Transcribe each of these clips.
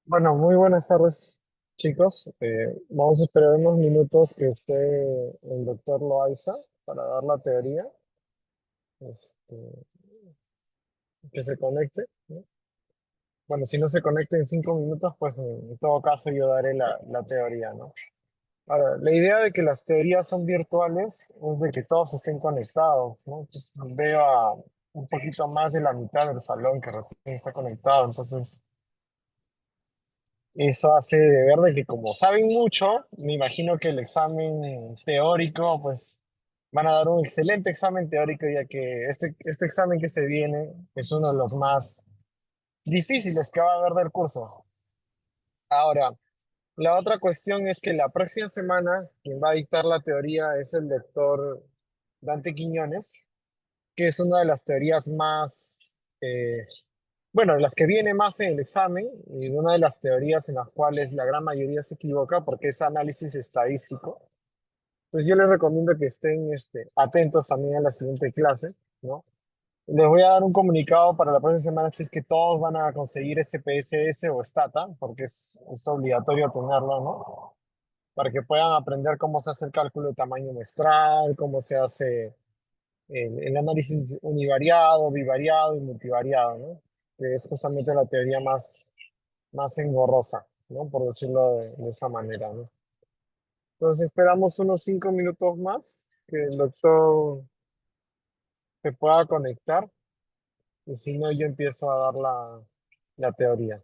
Bueno, muy buenas tardes, chicos. Vamos a esperar unos minutos que esté el doctor Loaiza para dar la teoría, este, que se conecte, ¿no? Bueno, si no se conecta en 5 minutos, pues en todo caso yo daré la teoría, ¿no? Ahora, la idea de que las teorías son virtuales es de que todos estén conectados, ¿no? Entonces, veo a un poquito más de la mitad del salón que recién está conectado, entonces eso hace de ver de que como saben mucho, me imagino que el examen teórico, pues van a dar un excelente examen teórico, ya que este examen que se viene es uno de los más difíciles que va a haber del curso. Ahora, la otra cuestión es que la próxima semana quien va a dictar la teoría es el doctor Dante Quiñones, que es una de las teorías más, eh, bueno, las que viene más en el examen y una de las teorías en las cuales la gran mayoría se equivoca porque es análisis estadístico. Entonces yo les recomiendo que estén atentos también a la siguiente clase, ¿no? Les voy a dar un comunicado para la próxima semana si es que todos van a conseguir SPSS o Stata, porque es obligatorio tenerlo, ¿no? Para que puedan aprender cómo se hace el cálculo de tamaño muestral, cómo se hace el análisis univariado, bivariado y multivariado, ¿no? Que es justamente la teoría más engorrosa, ¿no? Por decirlo de esa manera, ¿no? Entonces esperamos unos 5 minutos más que el doctor se pueda conectar y si no yo empiezo a dar la teoría.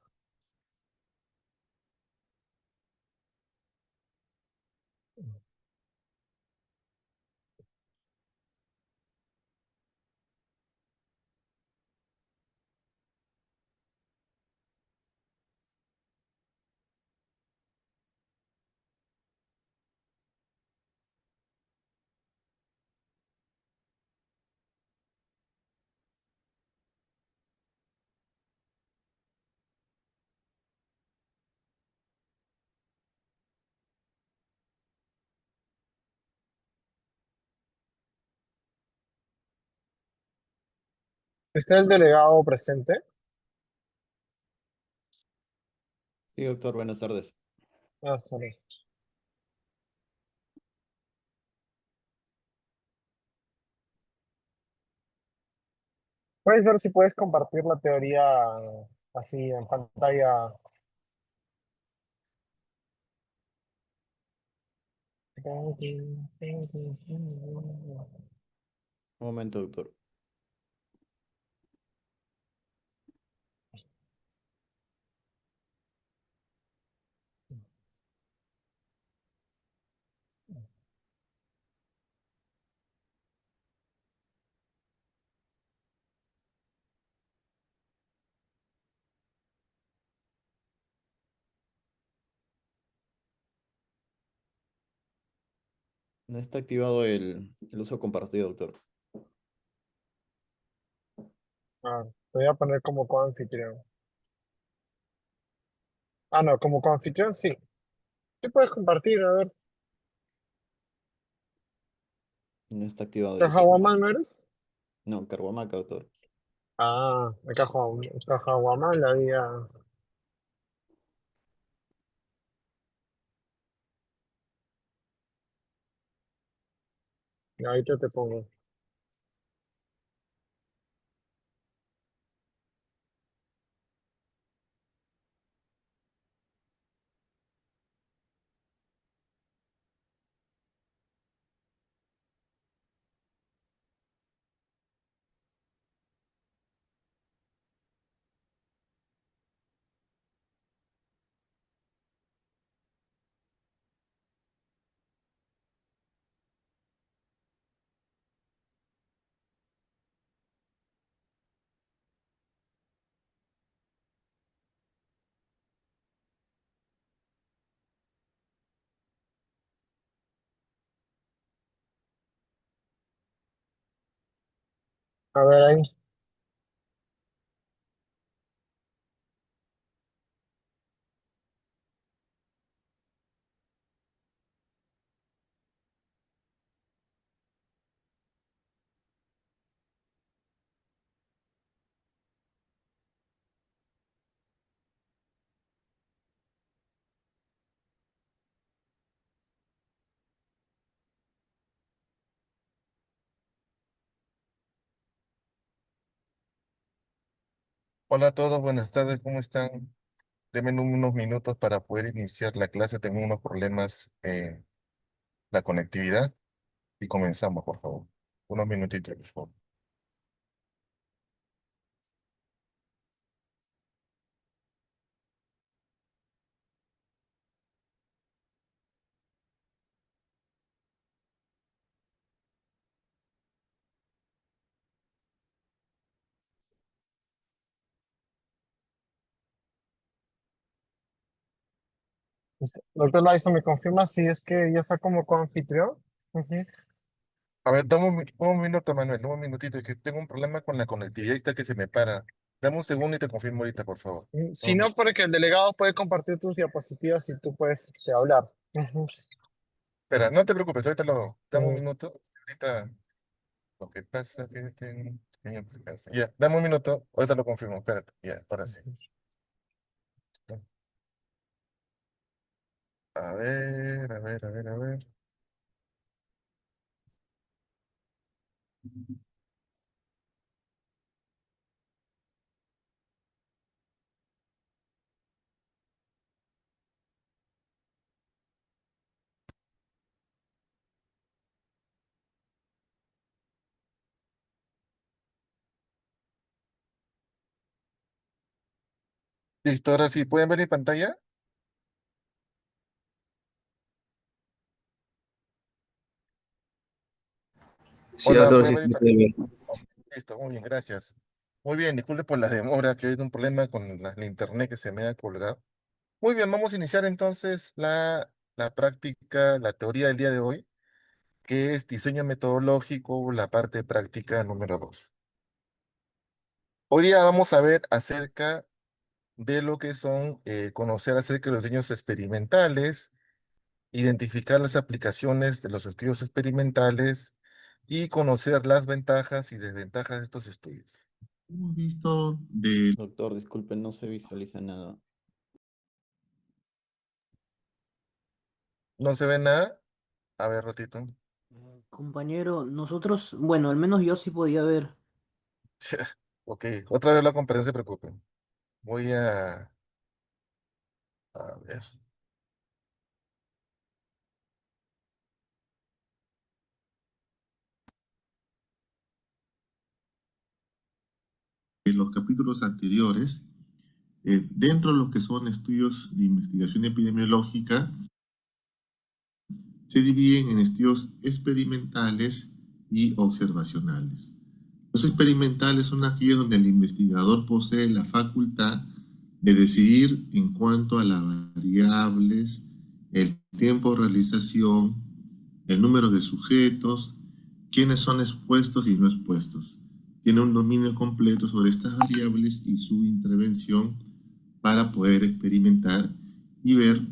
¿Está el delegado presente? Sí, doctor, buenas tardes. Ah, sorry. ¿Puedes ver si puedes compartir la teoría así en pantalla? Un momento, doctor. No está activado el uso compartido, doctor. Ah, te voy a poner como coanfitrión. Ah, no, como coanfitrión sí. ¿Qué puedes compartir? A ver, No está activado el uso ¿Cajahuamán no compartido. eres? No, Carhuamaca, doctor. Ah, el Cajahuamán la había. Ahorita te pongo. A ver ahí. Hola a todos, buenas tardes, ¿cómo están? Denme unos minutos para poder iniciar la clase. Tengo unos problemas en la conectividad y comenzamos, por favor. Unos minutitos, por favor. Doctor Laisa, ¿me confirma si es que ya está como coanfitrión? Ujú. A ver, dame un minuto, Manuel, un minutito, es que tengo un problema con la conectividad, ahí está que se me para. Dame un segundo y te confirmo ahorita, por favor. Si no, porque el delegado puede compartir tus diapositivas y tú puedes hablar. Ujú. Espera, no te preocupes, dame un Ujú. minuto. Ahorita lo que pasa es que tengo un pequeño percance. Ya, dame un minuto, ahorita lo confirmo, espérate, ya, ahora sí. A ver, a ver, a ver, a ver. Listo, ahora sí, ¿pueden ver mi pantalla? Sí, Hola, doctor, ¿pueden sí, ver mi sí, pantalla? estoy bien. Listo, muy bien, gracias. Muy bien, disculpe por la demora, que hay un problema con la internet que se me ha colgado. Muy bien, vamos a iniciar entonces la práctica, la teoría del día de hoy, que es diseño metodológico, la parte práctica número 2. Hoy día vamos a ver acerca de lo que son, conocer acerca de los diseños experimentales, identificar las aplicaciones de los estudios experimentales y conocer las ventajas y desventajas de estos estudios. Hemos visto de... Doctor, disculpe, no se visualiza nada. ¿No se ve nada? A ver, ratito. Compañero, nosotros, bueno, al menos yo sí podía ver. Ok, otra vez la conferencia, no se preocupen. Voy a ver. En los capítulos anteriores, dentro de lo que son estudios de investigación epidemiológica, se dividen en estudios experimentales y observacionales. Los experimentales son aquellos donde el investigador posee la facultad de decidir en cuanto a las variables, el tiempo de realización, el número de sujetos, quiénes son expuestos y no expuestos. Tiene un dominio completo sobre estas variables y su intervención para poder experimentar y ver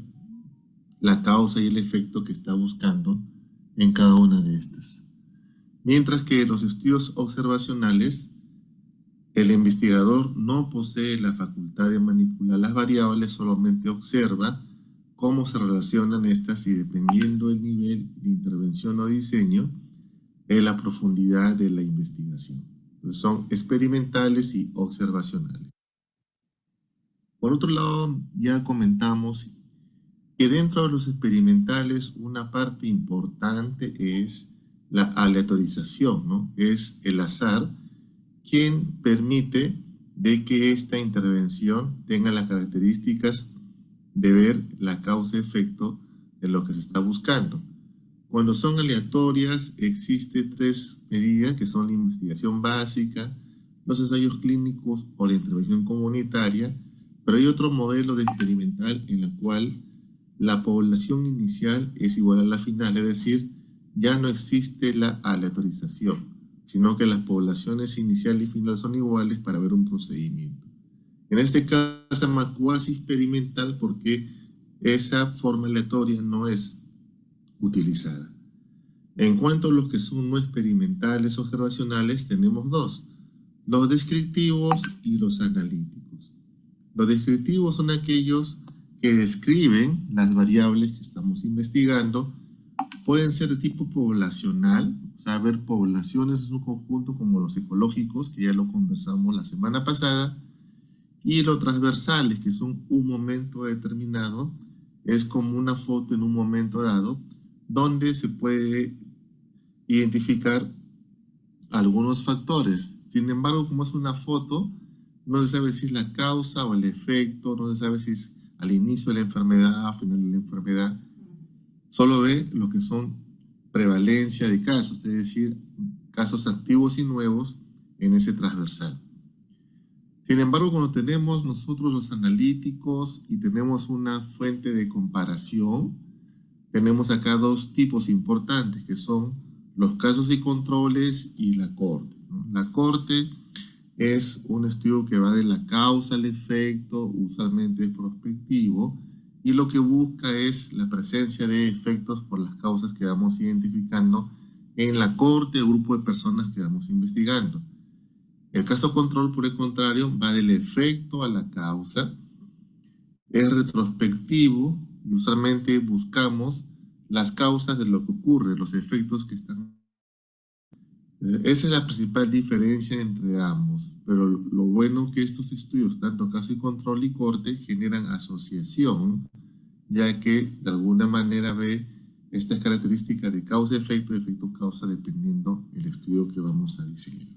la causa y el efecto que está buscando en cada una de estas. Mientras que los estudios observacionales, el investigador no posee la facultad de manipular las variables, solamente observa cómo se relacionan estas y dependiendo del nivel de intervención o diseño, es la profundidad de la investigación. Entonces son experimentales y observacionales. Por otro lado, ya comentamos que dentro de los experimentales una parte importante es la aleatorización, ¿no? Es el azar quien permite de que esta intervención tenga las características de ver la causa-efecto de lo que se está buscando. Cuando son aleatorias, existe tres medidas que son la investigación básica, los ensayos clínicos o la intervención comunitaria, pero hay otro modelo de experimental en el cual la población inicial es igual a la final, es decir, ya no existe la aleatorización, sino que las poblaciones inicial y final son iguales para ver un procedimiento. En este caso se llama cuasi experimental porque esa forma aleatoria no es utilizada. En cuanto a los que son no experimentales observacionales, tenemos dos, los descriptivos y los analíticos. Los descriptivos son aquellos que describen las variables que estamos investigando, pueden ser de tipo poblacional, o sea, ver poblaciones en su conjunto como los ecológicos, que ya lo conversamos la semana pasada, Y los transversales, que son un momento determinado, es como una foto en un momento dado, donde se puede identificar algunos factores. Sin embargo, como es una foto, no se sabe si es la causa o el efecto, no se sabe si es al inicio de la enfermedad, al final de la enfermedad. Solo ve lo que son prevalencia de casos, es decir, casos activos y nuevos en ese transversal. Sin embargo, cuando tenemos nosotros los analíticos y tenemos una fuente de comparación, tenemos acá dos tipos importantes, que son los casos y controles y la corte, ¿no? La corte es un estudio que va de la causa al efecto, usualmente es prospectivo, y lo que busca es la presencia de efectos por las causas que vamos identificando en la corte o grupo de personas que vamos investigando. El caso control, por el contrario, va del efecto a la causa, es retrospectivo y usualmente buscamos las causas de lo que ocurre, los efectos que están. Esa es la principal diferencia entre ambos, pero lo bueno que estos estudios, tanto caso y control y corte, generan asociación, ya que de alguna manera ve estas características de causa-efecto, efecto-causa, dependiendo del estudio que vamos a diseñar.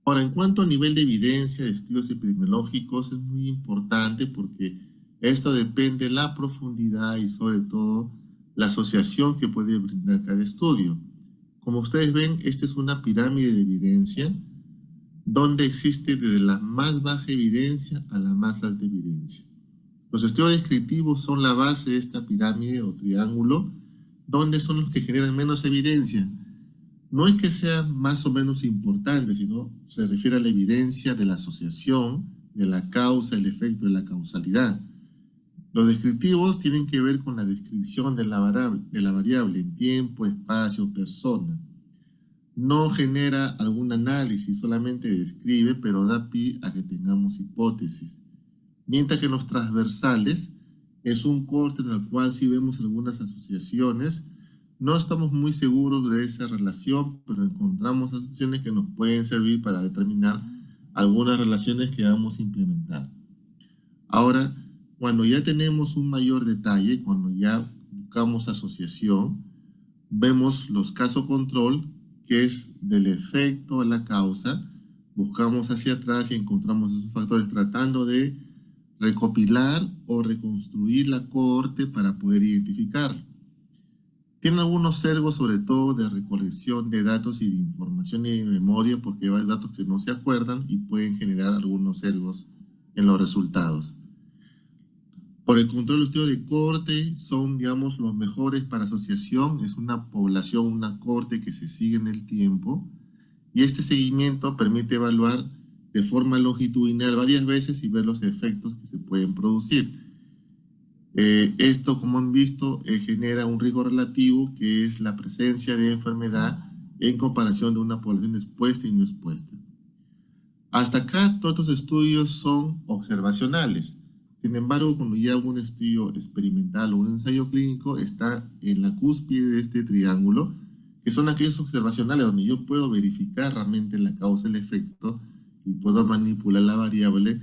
Ahora, en cuanto a nivel de evidencia de estudios epidemiológicos, es muy importante porque esto depende de la profundidad y sobre todo la asociación que puede brindar cada estudio. Como ustedes ven, esta es una pirámide de evidencia donde existe desde la más baja evidencia a la más alta evidencia. Los estudios descriptivos son la base de esta pirámide o triángulo, donde son los que generan menos evidencia. No es que sean más o menos importantes, sino se refiere a la evidencia de la asociación, de la causa, el efecto, de la causalidad. Los descriptivos tienen que ver con la descripción de la variable en tiempo, espacio, persona. No genera algún análisis, solamente describe, pero da pie a que tengamos hipótesis. Mientras que en los transversales es un corte en el cual sí vemos algunas asociaciones. No estamos muy seguros de esa relación, pero encontramos asociaciones que nos pueden servir para determinar algunas relaciones que vamos a implementar. Ahora, cuando ya tenemos un mayor detalle, cuando ya buscamos asociación, vemos los casos control, que es del efecto a la causa. Buscamos hacia atrás y encontramos esos factores tratando de recopilar o reconstruir la cohorte para poder identificar. Tiene algunos sesgos, sobre todo de recolección de datos y de información y de memoria, porque hay datos que no se acuerdan y pueden generar algunos sesgos en los resultados. Por el contrario, los estudios de cohorte son, digamos, los mejores para asociación. Es una población, una cohorte que se sigue en el tiempo. Y este seguimiento permite evaluar de forma longitudinal varias veces y ver los efectos que se pueden producir. Esto, como han visto, genera un riesgo relativo, que es la presencia de enfermedad en comparación de una población expuesta y no expuesta. Hasta acá todos estos estudios son observacionales. Sin embargo, cuando ya hago un estudio experimental o un ensayo clínico, está en la cúspide de este triángulo, que son aquellos observacionales donde yo puedo verificar realmente la causa y el efecto y puedo manipular la variable,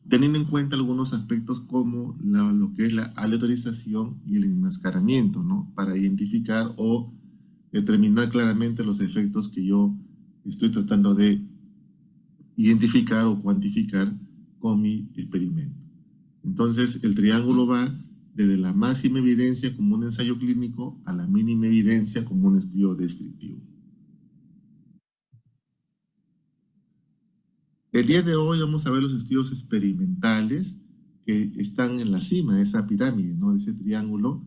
teniendo en cuenta algunos aspectos como lo que es la aleatorización y el enmascaramiento, ¿no? Para identificar o determinar claramente los efectos que yo estoy tratando de identificar o cuantificar con mi experimento. Entonces, el triángulo va desde la máxima evidencia como un ensayo clínico a la mínima evidencia como un estudio descriptivo. El día de hoy vamos a ver los estudios experimentales que están en la cima de esa pirámide, ¿no? De ese triángulo,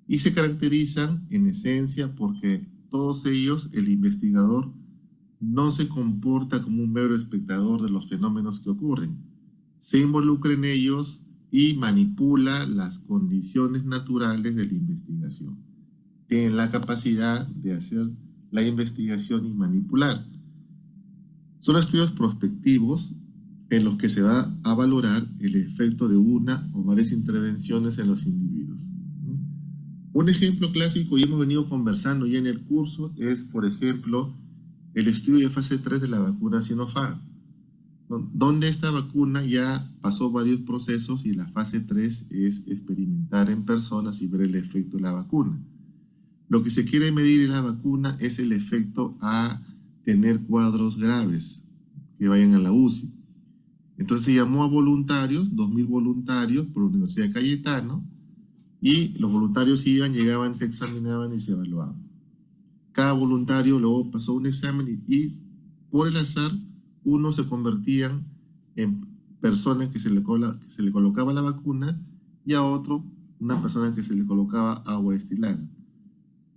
y se caracterizan en esencia porque todos ellos, el investigador no se comporta como un mero espectador de los fenómenos que ocurren. Se involucra en ellos y manipula las condiciones naturales de la investigación. Tienen la capacidad de hacer la investigación y manipular. Son estudios prospectivos en los que se va a valorar el efecto de una o varias intervenciones en los individuos. Un ejemplo clásico, y hemos venido conversando ya en el curso, es, por ejemplo, el estudio de fase 3 de la vacuna Sinopharm, donde esta vacuna ya pasó varios procesos y la fase 3 es experimentar en personas y ver el efecto de la vacuna. Lo que se quiere medir en la vacuna es el efecto a tener cuadros graves que vayan a la UCI. Entonces se llamó a voluntarios, 2.000 voluntarios por la Universidad de Cayetano, y los voluntarios iban, llegaban, se examinaban y se evaluaban. Cada voluntario luego pasó un examen y por el azar, unos se convertían en personas que se le colocaba la vacuna y a otro una persona que se le colocaba agua destilada.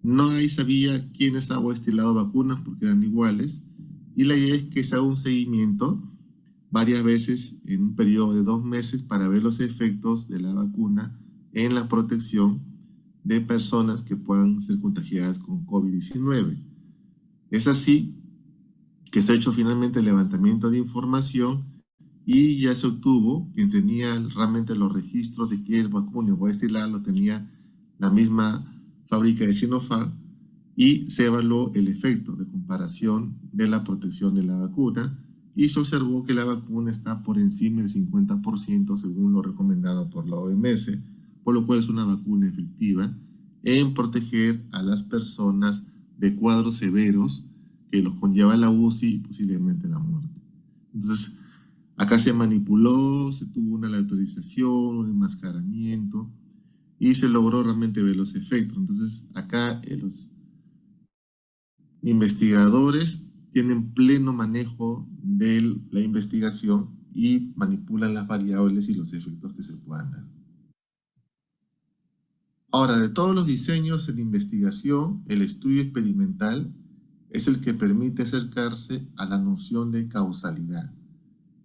No ahí sabía quién es agua destilada o vacunas porque eran iguales, y la idea es que se haga un seguimiento varias veces en un periodo de 2 meses para ver los efectos de la vacuna en la protección de personas que puedan ser contagiadas con COVID-19. Es así que se ha hecho finalmente el levantamiento de información y ya se obtuvo, quien tenía realmente los registros de que el vacuna o destilada lo tenía la misma fábrica de Sinopharm, y se evaluó el efecto de comparación de la protección de la vacuna y se observó que la vacuna está por encima del 50% según lo recomendado por la OMS, por lo cual es una vacuna efectiva en proteger a las personas de cuadros severos que los conlleva la UCI y posiblemente la muerte. Entonces, acá se manipuló, se tuvo una autorización, un enmascaramiento y se logró realmente ver los efectos. Entonces, acá los investigadores tienen pleno manejo de la investigación y manipulan las variables y los efectos que se puedan dar. Ahora, de todos los diseños en investigación, el estudio experimental es el que permite acercarse a la noción de causalidad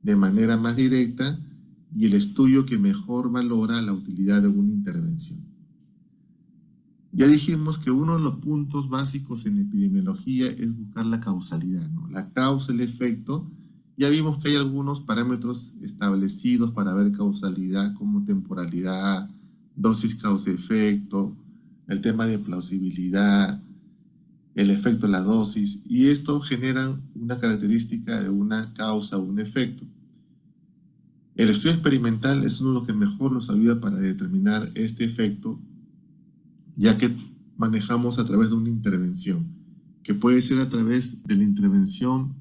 de manera más directa y el estudio que mejor valora la utilidad de una intervención. Ya dijimos que uno de los puntos básicos en epidemiología es buscar la causalidad, ¿no? La causa, el efecto. Ya vimos que hay algunos parámetros establecidos para ver causalidad, como temporalidad, dosis causa-efecto, el tema de plausibilidad, el efecto de la dosis, y esto genera una característica de una causa o un efecto. El estudio experimental es uno de los que mejor nos ayuda para determinar este efecto, ya que manejamos a través de una intervención, que puede ser a través de la intervención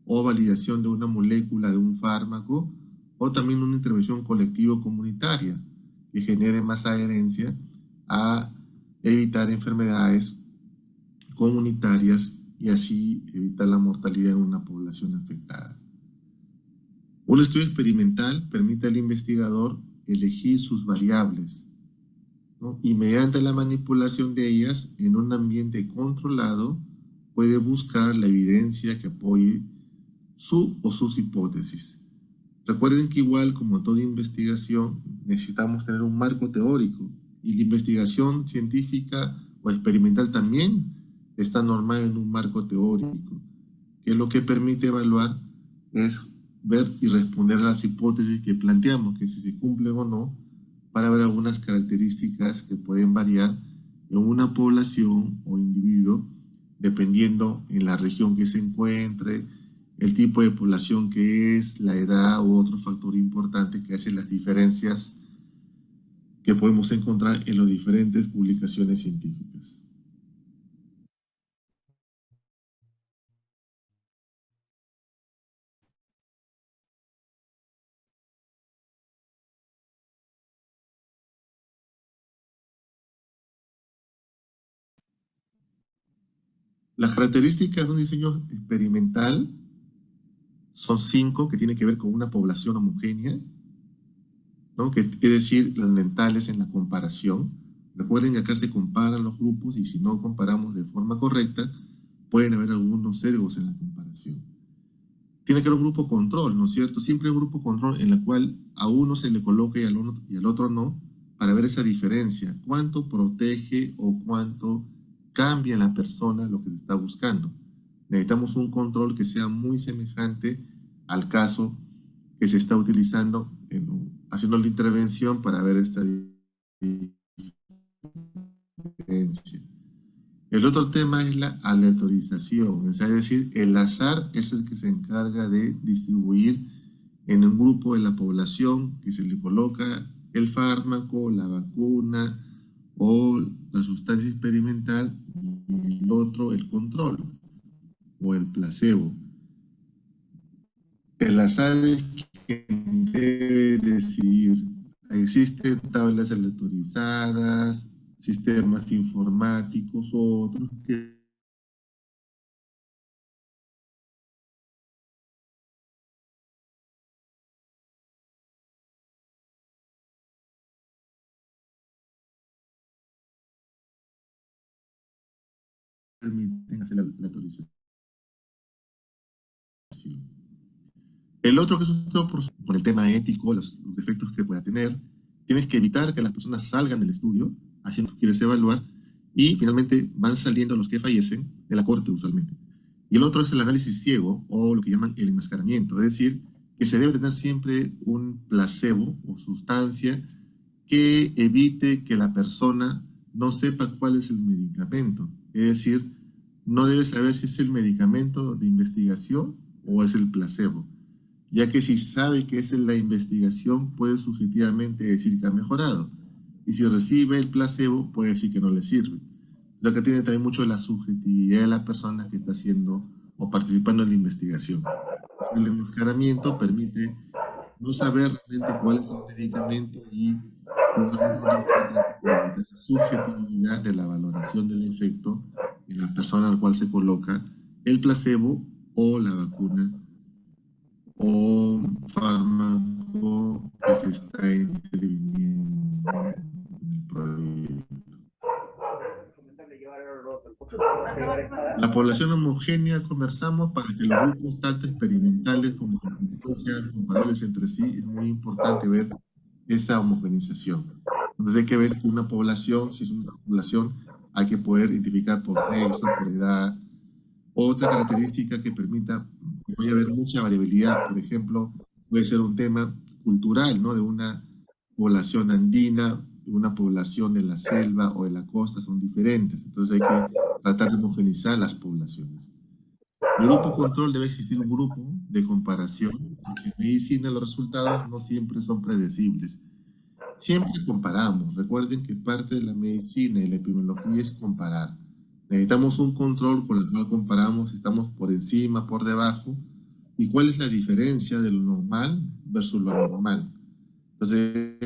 o validación de una molécula, de un fármaco, o también una intervención colectivo-comunitaria, que genere más adherencia a evitar enfermedades comunitarias y así evitar la mortalidad en una población afectada. Un estudio experimental permite al investigador elegir sus variables, ¿no? Y mediante la manipulación de ellas en un ambiente controlado puede buscar la evidencia que apoye su o sus hipótesis. Recuerden que igual como toda investigación necesitamos tener un marco teórico y la investigación científica o experimental también está normada en un marco teórico, que lo que permite evaluar es ver y responder a las hipótesis que planteamos, que si se cumplen o no, para ver algunas características que pueden variar en una población o individuo, dependiendo en la región que se encuentre, el tipo de población que es, la edad u otro factor importante que hace las diferencias que podemos encontrar en las diferentes publicaciones científicas. Las características de un diseño experimental son 5 que tienen que ver con una población homogénea, ¿no? Es decir, las mentales en la comparación. Recuerden que acá se comparan los grupos y si no comparamos de forma correcta, pueden haber algunos sesgos en la comparación. Tiene que haber un grupo control, ¿no es cierto? Siempre hay un grupo control en el cual a uno se le coloca y al otro no, para ver esa diferencia. ¿Cuánto protege o cuánto cambia en la persona lo que se está buscando? Necesitamos un control que sea muy semejante al caso que se está utilizando, haciendo la intervención para ver esta diferencia. El otro tema es la aleatorización, es decir, el azar es el que se encarga de distribuir en un grupo de la población que se le coloca el fármaco, la vacuna o la sustancia experimental, y el otro el control o el placebo. El azar es quien debe decidir. Existen tablas aleatorizadas, sistemas informáticos, otros que permiten hacer la aleatorización. El otro que es un tema por el tema ético, los defectos que pueda tener, tienes que evitar que las personas salgan del estudio, haciendo que quieres evaluar, y finalmente van saliendo los que fallecen de la corte usualmente. Y el otro es el análisis ciego, o lo que llaman el enmascaramiento, es decir, que se debe tener siempre un placebo o sustancia que evite que la persona no sepa cuál es el medicamento. Es decir, no debe saber si es el medicamento de investigación o es el placebo, ya que si sabe que es en la investigación puede subjetivamente decir que ha mejorado, y si recibe el placebo puede decir que no le sirve. Lo que tiene también mucho la subjetividad de la persona que está haciendo o participando en la investigación. El enmascaramiento permite no saber realmente cuál es el medicamento y jugar un rol importante para evitar la subjetividad de la valoración del efecto en la persona al cual se coloca el placebo o la vacuna o fármaco que se está interviniendo en el proyecto. La población homogénea conversamos para que los grupos tanto experimentales como científicos sean comparables entre sí. Es muy importante ver esa homogeneización. Entonces hay que ver una población, si es una población, hay que poder identificar por sexo, por edad. Otra característica que permita que vaya a haber mucha variabilidad, por ejemplo, puede ser un tema cultural, ¿no? De una población andina, de una población de la selva o de la costa son diferentes. Entonces hay que tratar de homogeneizar las poblaciones. El grupo control debe existir un grupo de comparación, porque en medicina los resultados no siempre son predecibles. Siempre comparamos. Recuerden que parte de la medicina y la epidemiología es comparar. Necesitamos un control con el cual comparamos si estamos por encima, por debajo, y cuál es la diferencia de lo normal versus lo anormal. Entonces,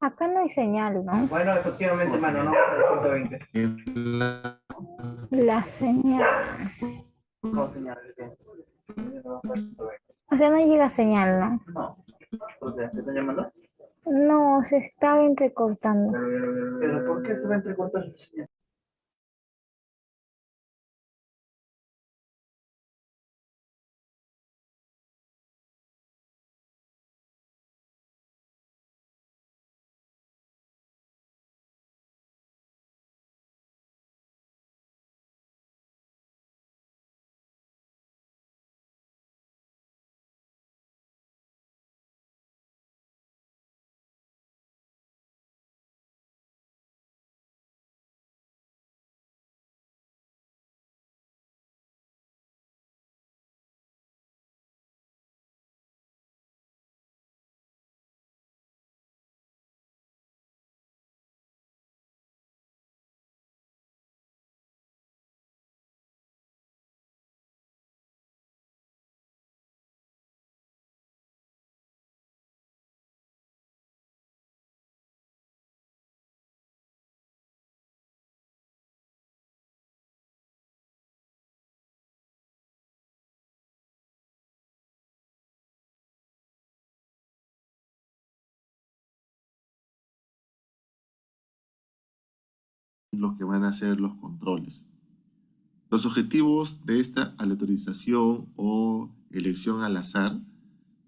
Acá no hay señal, ¿no? Bueno, efectivamente, mano, no, punto 20. La señal. No, señal. O sea, no llega señal, ¿no? No. O sea, ¿te están llamando? No, se está entrecortando. ¿Pero por qué se va a entrecortar? los que van a hacer los controles. Los objetivos de esta aleatorización o elección al azar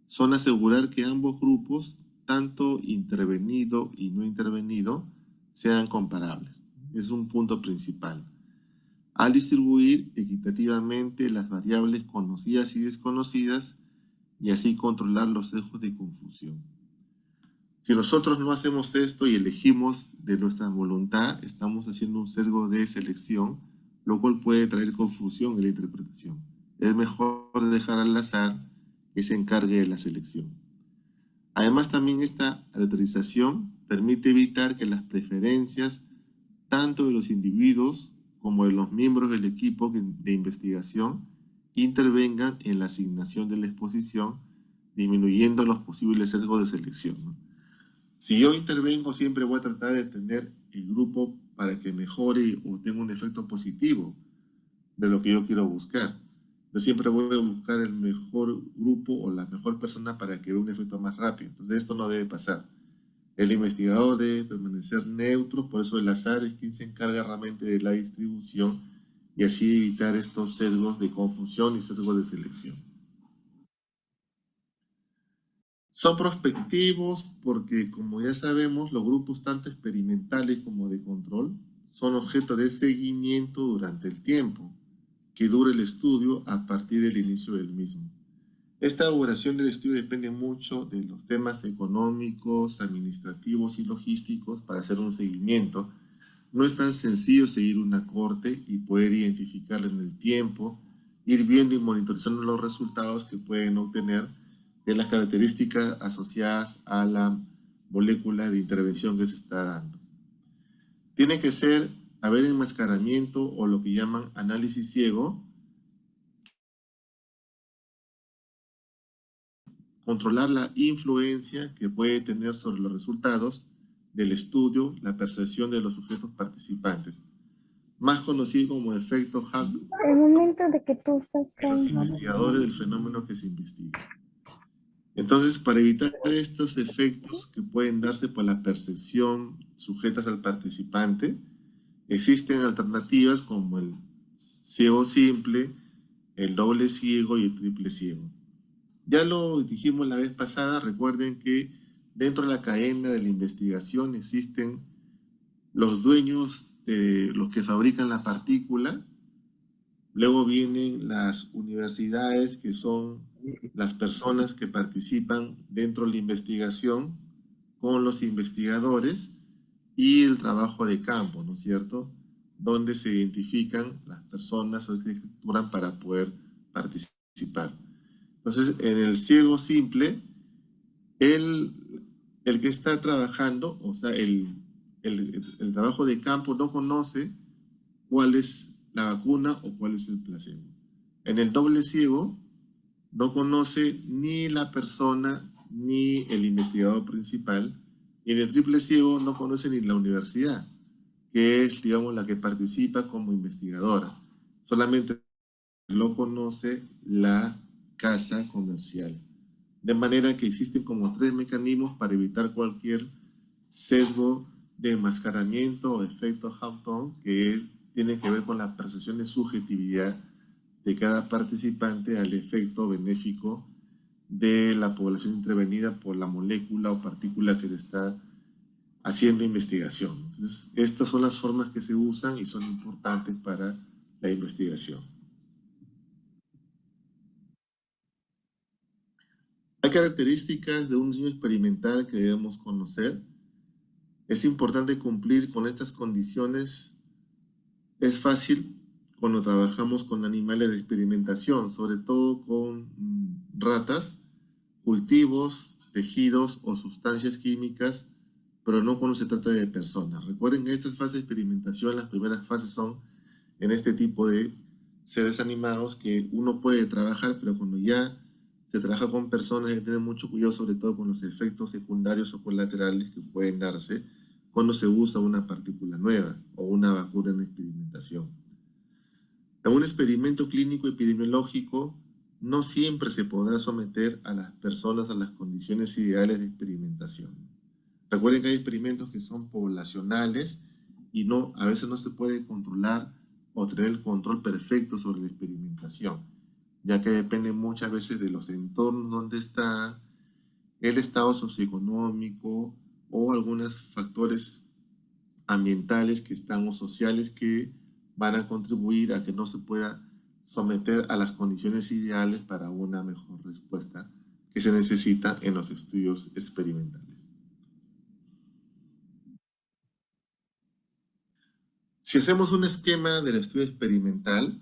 son asegurar que ambos grupos, tanto intervenido y no intervenido, sean comparables. Es un punto principal. Al distribuir equitativamente las variables conocidas y desconocidas y así controlar los sesgos de confusión. Si nosotros no hacemos esto y elegimos de nuestra voluntad, estamos haciendo un sesgo de selección, lo cual puede traer confusión en la interpretación. Es mejor dejar al azar que se encargue de la selección. Además, también esta aleatorización permite evitar que las preferencias tanto de los individuos como de los miembros del equipo de investigación intervengan en la asignación de la exposición, disminuyendo los posibles sesgos de selección, ¿no? Si yo intervengo, siempre voy a tratar de tener el grupo para que mejore o tenga un efecto positivo de lo que yo quiero buscar. Yo siempre voy a buscar el mejor grupo o la mejor persona para que vea un efecto más rápido. Entonces esto no debe pasar. El investigador debe permanecer neutro, por eso el azar es quien se encarga realmente de la distribución y así evitar estos sesgos de confusión y sesgos de selección. Son prospectivos porque, como ya sabemos, los grupos tanto experimentales como de control son objeto de seguimiento durante el tiempo que dure el estudio a partir del inicio del mismo. Esta duración del estudio depende mucho de los temas económicos, administrativos y logísticos para hacer un seguimiento. No es tan sencillo seguir una corte y poder identificarla en el tiempo, ir viendo y monitorizando los resultados que pueden obtener de las características asociadas a la molécula de intervención que se está dando. Tiene que haber enmascaramiento o lo que llaman análisis ciego, controlar la influencia que puede tener sobre los resultados del estudio la percepción de los sujetos participantes, más conocido como efecto Hub, El momento de que tú de los sacas... investigadores del fenómeno que se investiga. Entonces, para evitar estos efectos que pueden darse por la percepción sujetas al participante, existen alternativas como el ciego simple, el doble ciego y el triple ciego. Ya lo dijimos la vez pasada, recuerden que dentro de la cadena de la investigación existen los dueños de los que fabrican la partícula, luego vienen las universidades, que son las personas que participan dentro de la investigación con los investigadores, y el trabajo de campo, ¿no es cierto?, donde se identifican las personas o se estructuran para poder participar. Entonces, en el ciego simple, el que está trabajando, o sea, el trabajo de campo no conoce cuál es la vacuna o cuál es el placebo. En el doble ciego, no conoce ni la persona ni el investigador principal, y en el triple ciego no conoce ni la universidad, que es, digamos, la que participa como investigadora. Solamente lo conoce la casa comercial. De manera que existen como 3 mecanismos para evitar cualquier sesgo de enmascaramiento o efecto Hawthorne, que tiene que ver con la percepción de subjetividad de cada participante al efecto benéfico de la población intervenida por la molécula o partícula que se está haciendo investigación. Entonces, estas son las formas que se usan y son importantes para la investigación. Hay características de un diseño experimental que debemos conocer. Es importante cumplir con estas condiciones. Es fácil cuando trabajamos con animales de experimentación, sobre todo con ratas, cultivos, tejidos o sustancias químicas, pero no cuando se trata de personas. Recuerden que en estas fases de experimentación, las primeras fases son en este tipo de seres animados que uno puede trabajar, pero cuando ya se trabaja con personas hay que tener mucho cuidado, sobre todo con los efectos secundarios o colaterales que pueden darse cuando se usa una partícula nueva o una vacuna en experimentación. En un experimento clínico epidemiológico no siempre se podrá someter a las personas a las condiciones ideales de experimentación. Recuerden que hay experimentos que son poblacionales y no, a veces no se puede controlar o tener el control perfecto sobre la experimentación, ya que depende muchas veces de los entornos donde está, el estado socioeconómico o algunos factores ambientales que están o sociales que van a contribuir a que no se pueda someter a las condiciones ideales para una mejor respuesta que se necesita en los estudios experimentales. Si hacemos un esquema del estudio experimental,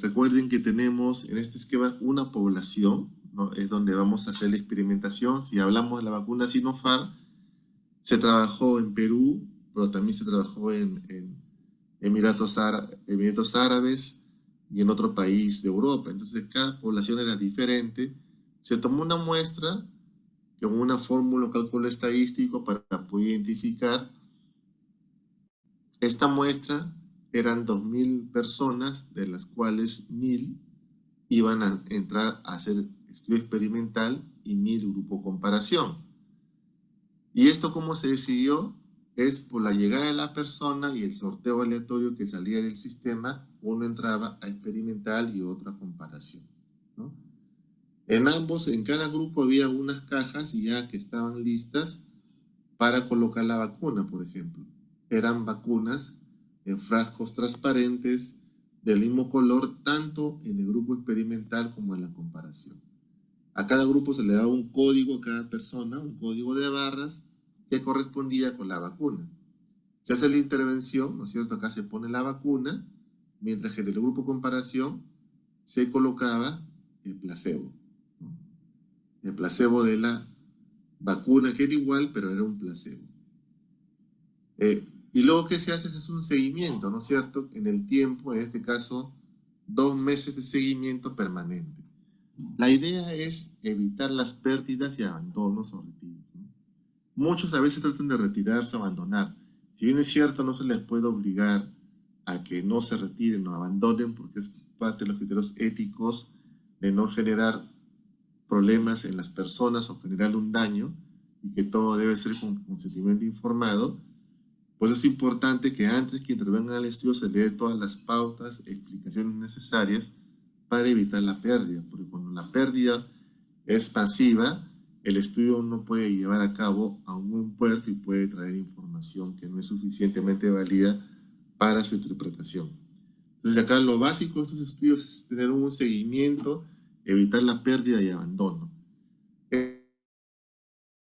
recuerden que tenemos en este esquema una población, ¿no? Es donde vamos a hacer la experimentación. Si hablamos de la vacuna Sinopharm, se trabajó en Perú, pero también se trabajó en Emiratos Árabes y en otro país de Europa. Entonces cada población era diferente. Se tomó una muestra con una fórmula, cálculo estadístico para poder identificar. Esta muestra eran 2.000 personas, de las cuales 1.000 iban a entrar a hacer estudio experimental y 1.000 grupo comparación. ¿Y esto cómo se decidió? Es por la llegada de la persona y el sorteo aleatorio que salía del sistema, uno entraba a experimental y otro a comparación, ¿no? En ambos, en cada grupo había unas cajas ya que estaban listas para colocar la vacuna, por ejemplo. Eran vacunas en frascos transparentes del mismo color, tanto en el grupo experimental como en la comparación. A cada grupo se le daba un código a cada persona, un código de barras que correspondía con la vacuna. Se hace la intervención, ¿no es cierto? Acá se pone la vacuna, mientras que en el grupo comparación se colocaba el placebo, ¿no? El placebo de la vacuna, que era igual, pero era un placebo. Y luego, ¿qué se hace? Es un seguimiento, ¿no es cierto? En el tiempo, en este caso, 2 meses de seguimiento permanente. La idea es evitar las pérdidas y abandonos o retiros, ¿no? Muchos a veces tratan de retirarse o abandonar. Si bien es cierto, no se les puede obligar a que no se retiren o abandonen, porque es parte de los criterios éticos de no generar problemas en las personas o generar un daño, y que todo debe ser con consentimiento informado. Pues es importante que antes que intervengan al estudio se dé todas las pautas, explicaciones necesarias para evitar la pérdida, porque cuando la pérdida es pasiva, el estudio no puede llevar a cabo a un buen puerto y puede traer información que no es suficientemente válida para su interpretación. Entonces acá lo básico de estos estudios es tener un seguimiento, evitar la pérdida y abandono.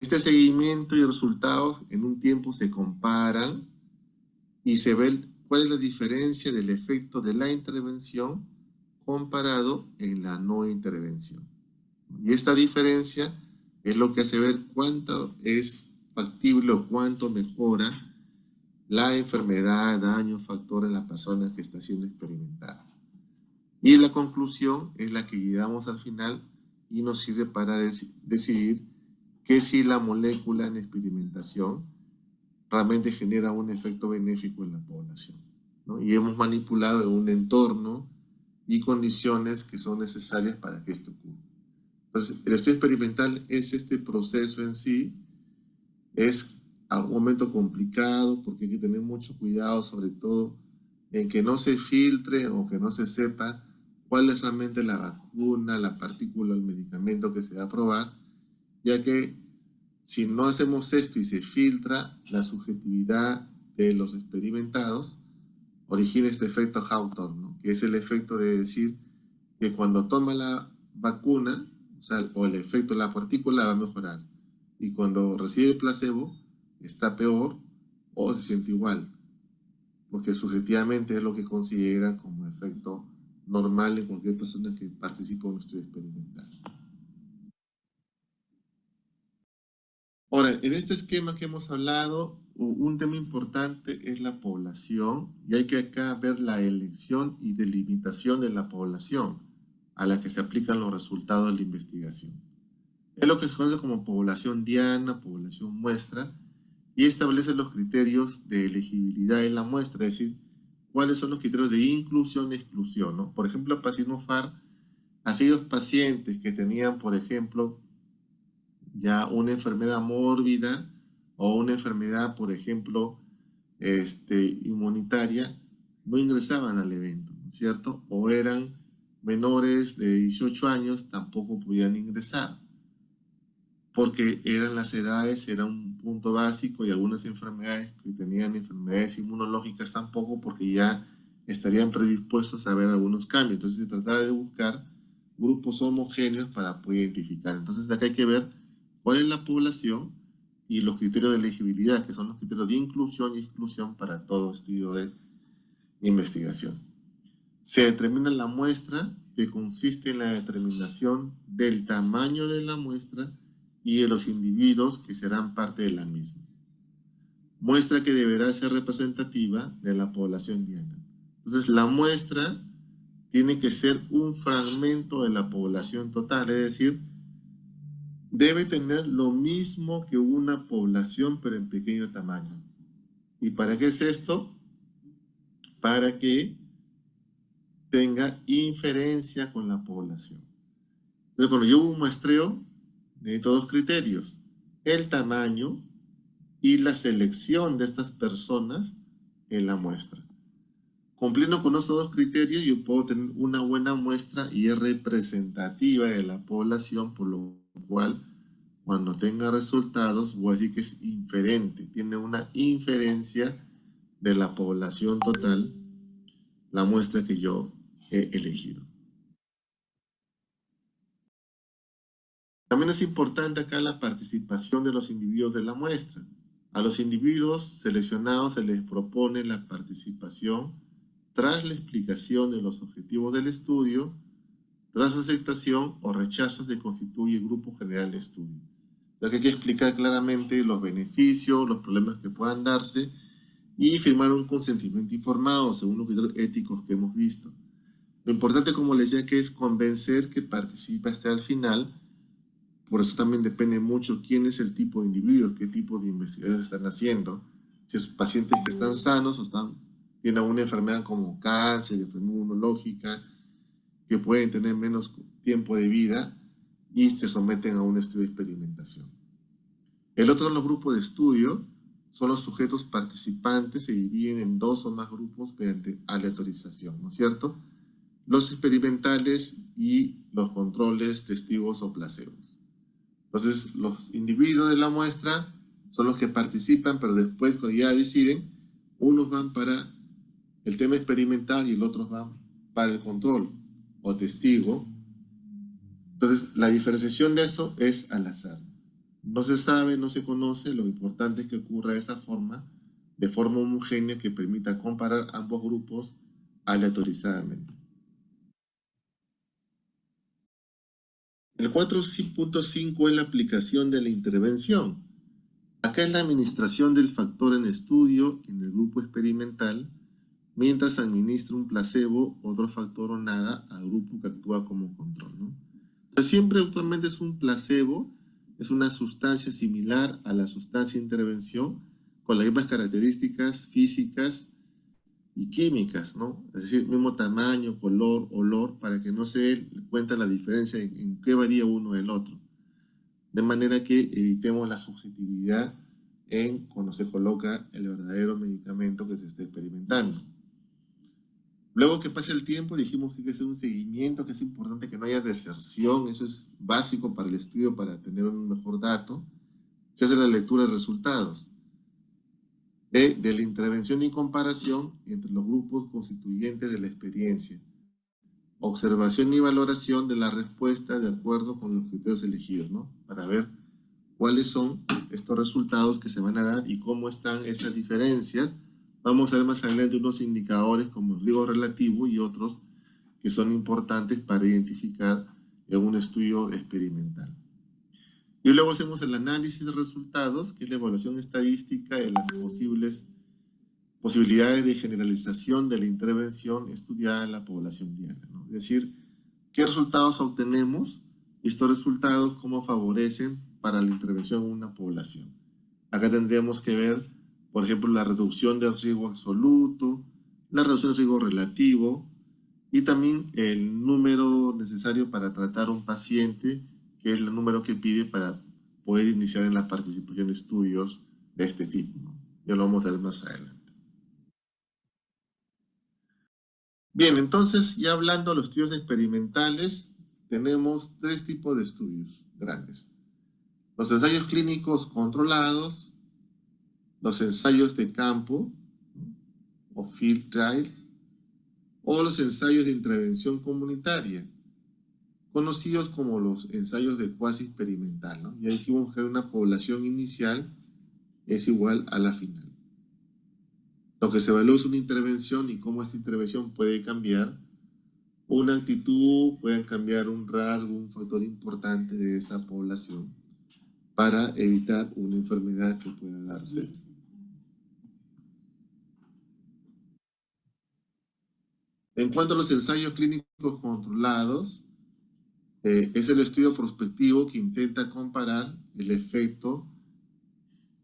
Este seguimiento y resultados en un tiempo se comparan y se ve cuál es la diferencia del efecto de la intervención comparado en la no intervención. Y esta diferencia es lo que hace ver cuánto es factible o cuánto mejora la enfermedad, daño, factor en la persona que está siendo experimentada. Y la conclusión es la que llegamos al final y nos sirve para decidir que si la molécula en experimentación realmente genera un efecto benéfico en la población, ¿no? Y hemos manipulado en un entorno y condiciones que son necesarias para que esto ocurra. Entonces, el estudio experimental es este proceso en sí, es a un momento complicado porque hay que tener mucho cuidado, sobre todo en que no se filtre o que no se sepa cuál es realmente la vacuna, la partícula, el medicamento que se va a probar, ya que si no hacemos esto y se filtra, la subjetividad de los experimentados origina este efecto Hawthorne, ¿no? Que es el efecto de decir que cuando toma la vacuna, o el efecto de la partícula va a mejorar, y cuando recibe el placebo está peor o se siente igual, porque subjetivamente es lo que considera como efecto normal en cualquier persona que participa en un estudio experimental. Ahora, en este esquema que hemos hablado, un tema importante es la población, y hay que acá ver la elección y delimitación de la población a la que se aplican los resultados de la investigación. Es lo que se conoce como población diana, población muestra, y establece los criterios de elegibilidad en la muestra, es decir, cuáles son los criterios de inclusión e exclusión, ¿no? Por ejemplo, para Sinopharm, aquellos pacientes que tenían, por ejemplo, ya una enfermedad mórbida o una enfermedad, por ejemplo, inmunitaria no ingresaban al evento, ¿no es cierto? O eran menores de 18 años, tampoco podían ingresar, porque eran las edades, era un punto básico, y algunas enfermedades que tenían enfermedades inmunológicas tampoco, porque ya estarían predispuestos a ver algunos cambios. Entonces se trataba de buscar grupos homogéneos para poder identificar. Entonces acá hay que ver cuál es la población y los criterios de elegibilidad, que son los criterios de inclusión y exclusión para todo estudio de investigación. Se determina la muestra, que consiste en la determinación del tamaño de la muestra y de los individuos que serán parte de la misma. Muestra que deberá ser representativa de la población diana. Entonces, la muestra tiene que ser un fragmento de la población total, es decir, debe tener lo mismo que una población, pero en pequeño tamaño. ¿Y para qué es esto? Para que tenga inferencia con la población. Entonces, cuando yo hago un muestreo, necesito dos criterios: el tamaño y la selección de estas personas en la muestra. Cumpliendo con esos dos criterios, yo puedo tener una buena muestra y es representativa de la población, por lo cual, cuando tenga resultados, voy a decir que es inferente, tiene una inferencia de la población total, la muestra que yo he elegido. También es importante acá la participación de los individuos de la muestra. A los individuos seleccionados se les propone la participación tras la explicación de los objetivos del estudio, tras su aceptación o rechazo se constituye el grupo general de estudio. Ya que hay que explicar claramente los beneficios, los problemas que puedan darse y firmar un consentimiento informado según los criterios éticos que hemos visto. Lo importante, como les decía, que es convencer que participa hasta el final. Por eso también depende mucho quién es el tipo de individuo, qué tipo de investigaciones están haciendo. Si son pacientes que están sanos o tienen alguna enfermedad como cáncer, enfermedad inmunológica, que pueden tener menos tiempo de vida y se someten a un estudio de experimentación. El otro de los grupos de estudio son los sujetos participantes, se dividen en dos o más grupos mediante aleatorización, ¿no es cierto? Los experimentales y los controles, testigos o placebos. Entonces, los individuos de la muestra son los que participan, pero después, cuando ya deciden, unos van para el tema experimental y los otros van para el control o testigo. Entonces, la diferenciación de esto es al azar. No se sabe, no se conoce, lo importante es que ocurra de esa forma, de forma homogénea, que permita comparar ambos grupos aleatorizadamente. El 4.5 es la aplicación de la intervención. Acá es la administración del factor en estudio en el grupo experimental, mientras administra un placebo, otro factor o nada, al grupo que actúa como control, ¿no? Entonces, siempre actualmente es un placebo, es una sustancia similar a la sustancia de intervención, con las mismas características físicas y químicas, ¿no? Es decir, mismo tamaño, color, olor, para que no se dé cuenta la diferencia en qué varía uno del otro. De manera que evitemos la subjetividad en cuando se coloca el verdadero medicamento que se está experimentando. Luego que pase el tiempo, dijimos que hay que hacer un seguimiento, que es importante que no haya deserción, eso es básico para el estudio, para tener un mejor dato. Se hace la lectura de resultados de la intervención y comparación entre los grupos constituyentes de la experiencia. Observación y valoración de la respuesta de acuerdo con los criterios elegidos, ¿no? Para ver cuáles son estos resultados que se van a dar y cómo están esas diferencias. Vamos a ver más adelante unos indicadores como el riesgo relativo y otros que son importantes para identificar en un estudio experimental. Y luego hacemos el análisis de resultados, que es la evaluación estadística de las posibilidades de generalización de la intervención estudiada en la población diana, ¿no? Es decir, ¿qué resultados obtenemos? Y estos resultados, ¿cómo favorecen para la intervención en una población? Acá tendríamos que ver, por ejemplo, la reducción del riesgo absoluto, la reducción del riesgo relativo y también el número necesario para tratar a un paciente, que es el número que pide para poder iniciar en la participación de estudios de este tipo, ¿no? Ya lo vamos a ver más adelante. Bien, entonces, ya hablando de los estudios experimentales, tenemos tres tipos de estudios grandes. Los ensayos clínicos controlados, los ensayos de campo, o field trial, o los ensayos de intervención comunitaria, conocidos como los ensayos de cuasi experimental, ¿no? Y ahí dijimos que una población inicial es igual a la final. Lo que se evalúa es una intervención y cómo esta intervención puede cambiar una actitud, puede cambiar un rasgo, un factor importante de esa población para evitar una enfermedad que pueda darse. En cuanto a los ensayos clínicos controlados, es el estudio prospectivo que intenta comparar el efecto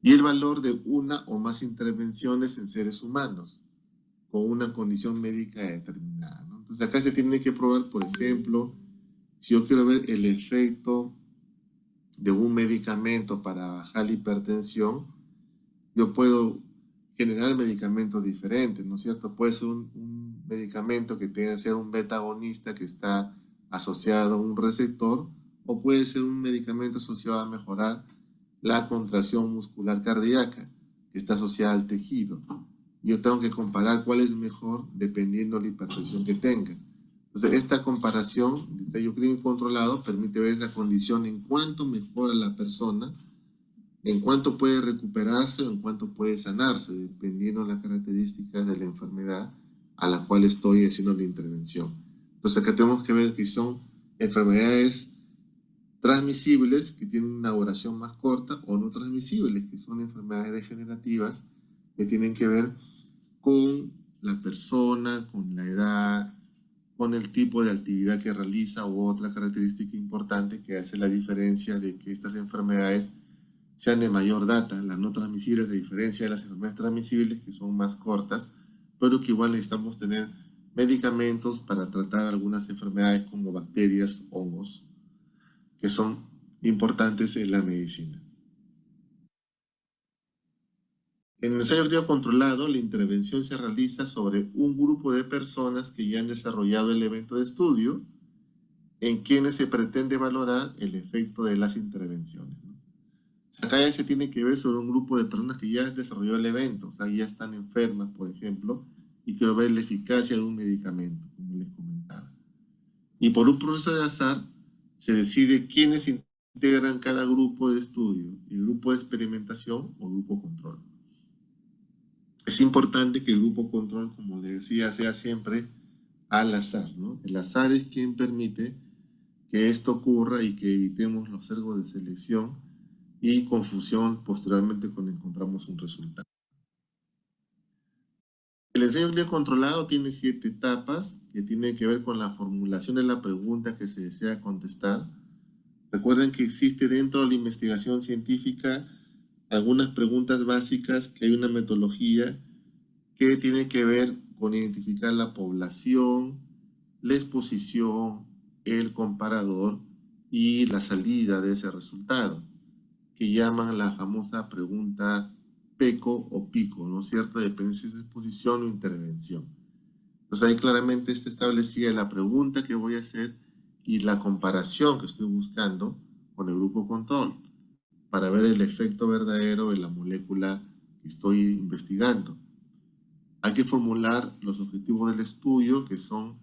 y el valor de una o más intervenciones en seres humanos con una condición médica determinada, ¿no? Entonces acá se tiene que probar, por ejemplo, si yo quiero ver el efecto de un medicamento para bajar la hipertensión, yo puedo generar medicamentos diferentes, ¿no es cierto? Puede ser un medicamento que tenga que ser un beta agonista que está asociado a un receptor, o puede ser un medicamento asociado a mejorar la contracción muscular cardíaca, que está asociada al tejido. Yo tengo que comparar cuál es mejor dependiendo de la hipertensión que tenga. Entonces, esta comparación de ensayo clínico controlado permite ver esa condición en cuánto mejora la persona, en cuánto puede recuperarse o en cuánto puede sanarse, dependiendo de las características de la enfermedad a la cual estoy haciendo la intervención. Entonces, acá tenemos que ver que son enfermedades transmisibles que tienen una duración más corta o no transmisibles, que son enfermedades degenerativas que tienen que ver con la persona, con la edad, con el tipo de actividad que realiza u otra característica importante que hace la diferencia de que estas enfermedades sean de mayor data, las no transmisibles, de diferencia de las enfermedades transmisibles que son más cortas, pero que igual necesitamos tener medicamentos para tratar algunas enfermedades como bacterias, hongos, que son importantes en la medicina. En el ensayo clínico controlado, la intervención se realiza sobre un grupo de personas que ya han desarrollado el evento de estudio, en quienes se pretende valorar el efecto de las intervenciones, ¿no? O sea, acá ya se tiene que ver sobre un grupo de personas que ya han desarrollado el evento, o sea, ya están enfermas, por ejemplo, y quiero ver la eficacia de un medicamento, como les comentaba. Y por un proceso de azar, se decide quiénes integran cada grupo de estudio, el grupo de experimentación o grupo control. Es importante que el grupo control, como les decía, sea siempre al azar, ¿no? El azar es quien permite que esto ocurra y que evitemos los sesgos de selección y confusión posteriormente cuando encontramos un resultado. El ensayo clínico controlado tiene 7 etapas que tienen que ver con la formulación de la pregunta que se desea contestar. Recuerden que existe dentro de la investigación científica algunas preguntas básicas, que hay una metodología que tiene que ver con identificar la población, la exposición, el comparador y la salida de ese resultado, que llaman la famosa pregunta PECO o PICO, ¿no es cierto? Depende si es exposición o intervención. Entonces ahí claramente está establecida la pregunta que voy a hacer y la comparación que estoy buscando con el grupo control para ver el efecto verdadero de la molécula que estoy investigando. Hay que formular los objetivos del estudio, que son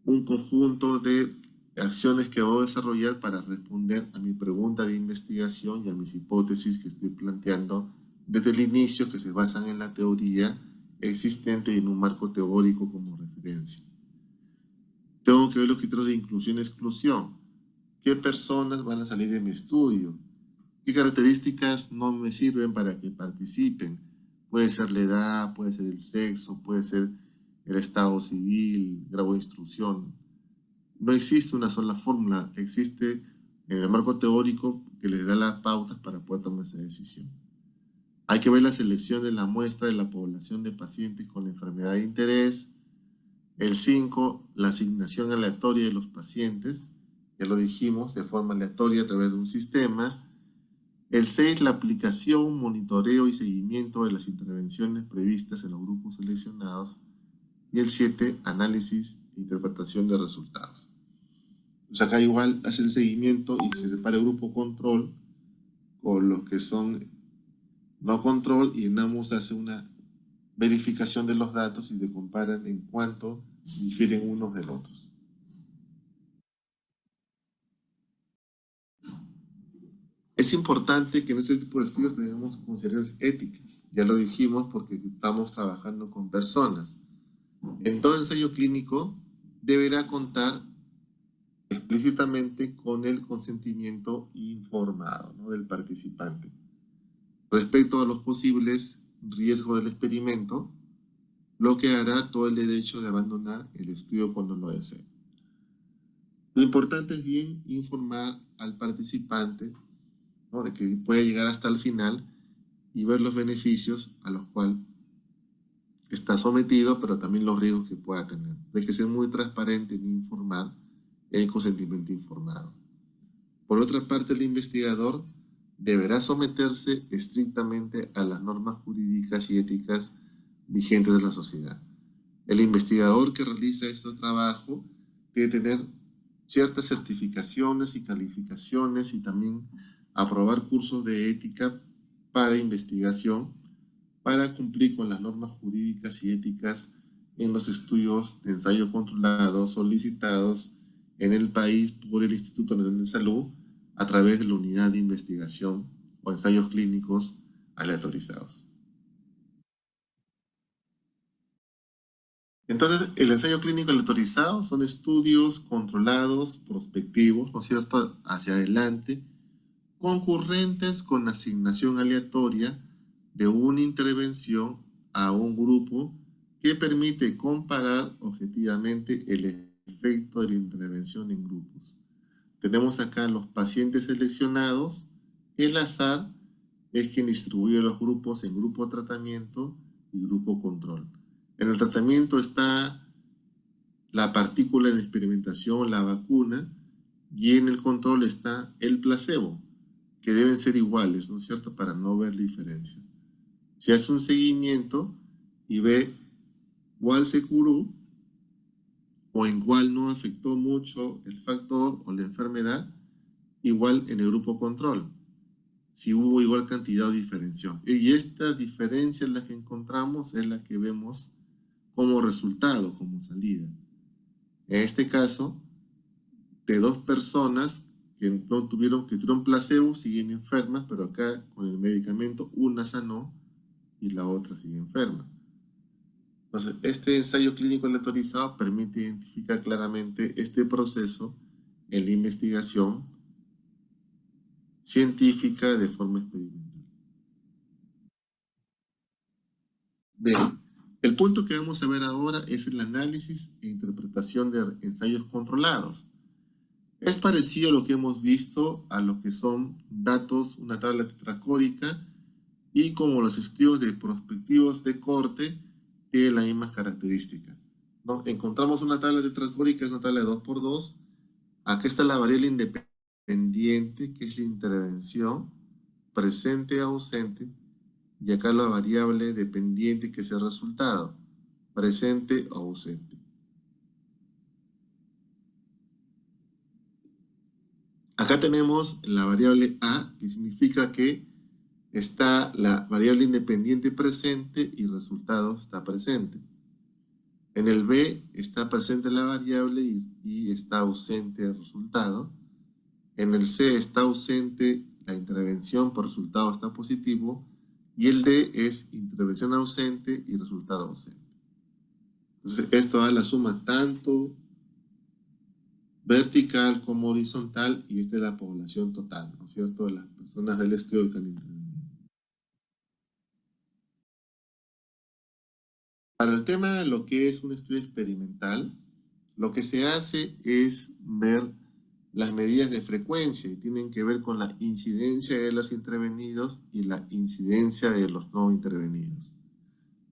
un conjunto de acciones que voy a desarrollar para responder a mi pregunta de investigación y a mis hipótesis que estoy planteando desde el inicio, que se basan en la teoría existente y en un marco teórico como referencia. Tengo que ver los criterios de inclusión y exclusión. ¿Qué personas van a salir de mi estudio? ¿Qué características no me sirven para que participen? Puede ser la edad, puede ser el sexo, puede ser el estado civil, grado de instrucción. No existe una sola fórmula, existe en el marco teórico que les da las pautas para poder tomar esa decisión. Hay que ver la selección de la muestra de la población de pacientes con la enfermedad de interés. El 5, la asignación aleatoria de los pacientes, ya lo dijimos, de forma aleatoria a través de un sistema. El 6, la aplicación, monitoreo y seguimiento de las intervenciones previstas en los grupos seleccionados. Y el 7, análisis e interpretación de resultados. Pues acá igual hace el seguimiento y se separa el grupo control con los que son no control, y en ambos hace una verificación de los datos y se comparan en cuánto difieren unos de los otros. Es importante que en este tipo de estudios tengamos consideraciones éticas. Ya lo dijimos porque estamos trabajando con personas. En todo ensayo clínico deberá contar explícitamente con el consentimiento informado, ¿no?, del participante respecto a los posibles riesgos del experimento, lo que hará todo el derecho de abandonar el estudio cuando lo desee. Lo importante es bien informar al participante, ¿no?, de que puede llegar hasta el final y ver los beneficios a los cuales está sometido, pero también los riesgos que pueda tener. Hay que ser muy transparente en informar el consentimiento informado. Por otra parte, el investigador deberá someterse estrictamente a las normas jurídicas y éticas vigentes de la sociedad. El investigador que realiza este trabajo debe tener ciertas certificaciones y calificaciones y también aprobar cursos de ética para investigación para cumplir con las normas jurídicas y éticas en los estudios de ensayo controlado solicitados en el país por el Instituto Nacional de Salud a través de la unidad de investigación o ensayos clínicos aleatorizados. Entonces, el ensayo clínico aleatorizado son estudios controlados, prospectivos, ¿no es cierto?, hacia adelante, concurrentes con asignación aleatoria de una intervención a un grupo que permite comparar objetivamente el efecto de la intervención en grupos. Tenemos acá los pacientes seleccionados, el azar es quien distribuye los grupos en grupo de tratamiento y grupo control. En el tratamiento está la partícula en experimentación, la vacuna, y en el control está el placebo, que deben ser iguales, ¿no es cierto?, para no ver diferencias. Se hace un seguimiento y ve cuál se curó o en cuál no afectó mucho el factor o la enfermedad, igual en el grupo control, si hubo igual cantidad o diferencia. Y esta diferencia es la que encontramos, es la que vemos como resultado, como salida. En este caso, de 2 personas que tuvieron placebo, siguen enfermas, pero acá con el medicamento una sanó y la otra sigue enferma. Entonces, este ensayo clínico aleatorizado permite identificar claramente este proceso en la investigación científica de forma experimental. Bien, el punto que vamos a ver ahora es el análisis e interpretación de ensayos controlados. Es parecido a lo que hemos visto a lo que son datos, una tabla tetracórica, y como los estudios de prospectivos de corte tienen las mismas características, ¿no? Encontramos una tabla tetracórica, es una tabla de 2×2. Acá está la variable independiente, que es la intervención, presente o ausente, y acá la variable dependiente, que es el resultado, presente o ausente. Acá tenemos la variable A, que significa que está la variable independiente presente y resultado está presente. En el B está presente la variable y está ausente el resultado. En el C está ausente la intervención, por resultado está positivo. Y el D es intervención ausente y resultado ausente. Entonces, esto da la suma tanto vertical como horizontal, y esta es la población total, ¿no es cierto?, de las personas del estudio que han intervenido. Para el tema de lo que es un estudio experimental, lo que se hace es ver las medidas de frecuencia y tienen que ver con la incidencia de los intervenidos y la incidencia de los no intervenidos.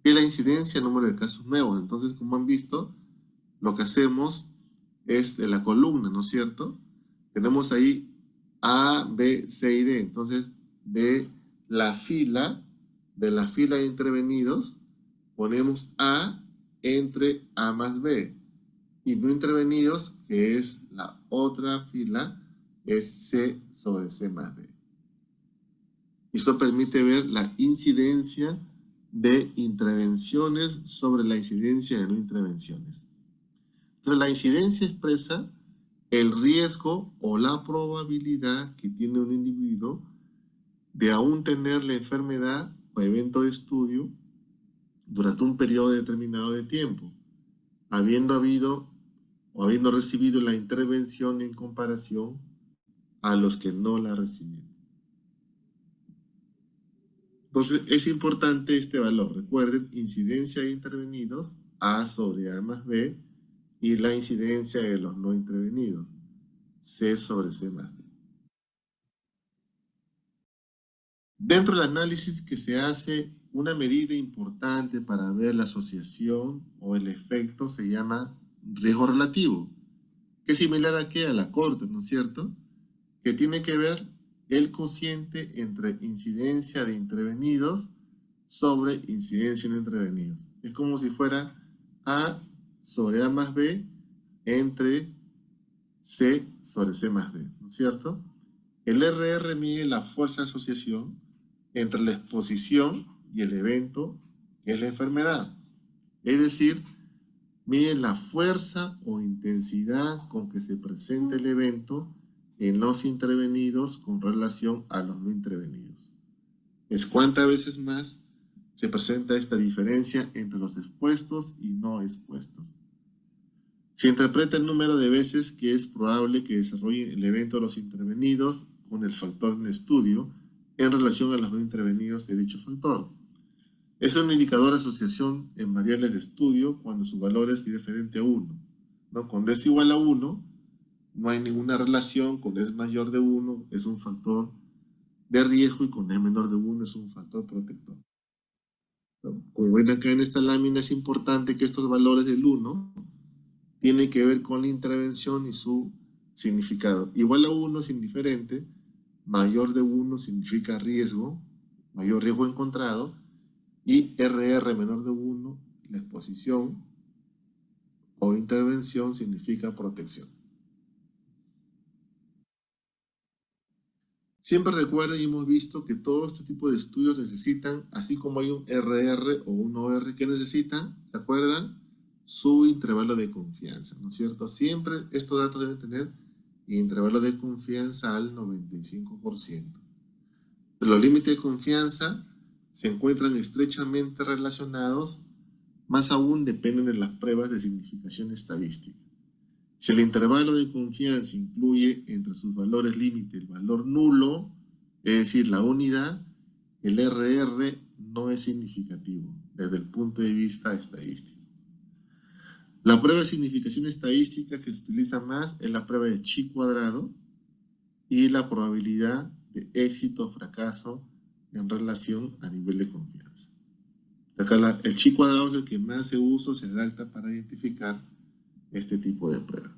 Y la incidencia, número de casos nuevos. Entonces, como han visto, lo que hacemos es de la columna, ¿no es cierto? Tenemos ahí A, B, C y D. Entonces, de la fila de intervenidos, ponemos A entre A más B. Y no intervenidos, que es la otra fila, es C sobre C más D. Eso permite ver la incidencia de intervenciones sobre la incidencia de no intervenciones. Entonces, la incidencia expresa el riesgo o la probabilidad que tiene un individuo de aún tener la enfermedad o evento de estudio durante un periodo determinado de tiempo, habiendo recibido la intervención en comparación a los que no la recibieron. Entonces, es importante este valor. Recuerden, incidencia de intervenidos, A sobre A más B, y la incidencia de los no intervenidos, C sobre C más D. Dentro del análisis que se hace, una medida importante para ver la asociación o el efecto se llama riesgo relativo, que es similar a ¿qué? A la corte, ¿no es cierto? Que tiene que ver el cociente entre incidencia de intervenidos sobre incidencia de no intervenidos. Es como si fuera A sobre A más B entre C sobre C más D, ¿no es cierto? El RR mide la fuerza de asociación entre la exposición y el evento, que es la enfermedad. Es decir, mide la fuerza o intensidad con que se presenta el evento en los intervenidos con relación a los no intervenidos. Es cuántas veces más se presenta esta diferencia entre los expuestos y no expuestos. Se interpreta el número de veces que es probable que desarrolle el evento de los intervenidos con el factor en estudio en relación a los no intervenidos de dicho factor. Es un indicador de asociación en variables de estudio cuando su valor es diferente a 1. ¿No? Cuando es igual a 1, no hay ninguna relación. Cuando es mayor de 1, es un factor de riesgo, y cuando es menor de 1, es un factor protector. ¿No? Como ven acá en esta lámina, es importante que estos valores del 1 tienen que ver con la intervención y su significado. Igual a 1 es indiferente, mayor de 1 significa riesgo, mayor riesgo encontrado, y RR menor de 1, la exposición o intervención significa protección. Siempre recuerden y hemos visto que todo este tipo de estudios necesitan, así como hay un RR o un OR que necesitan, ¿se acuerdan? Su intervalo de confianza, ¿no es cierto? Siempre estos datos deben tener intervalo de confianza al 95%. Los límites de confianza se encuentran estrechamente relacionados, más aún dependen de las pruebas de significación estadística. Si el intervalo de confianza incluye entre sus valores límite el valor nulo, es decir, la unidad, el RR no es significativo desde el punto de vista estadístico. La prueba de significación estadística que se utiliza más es la prueba de chi cuadrado y la probabilidad de éxito o fracaso en relación a nivel de confianza. Acá el chi cuadrado es el que más se usa, se adapta para identificar este tipo de prueba.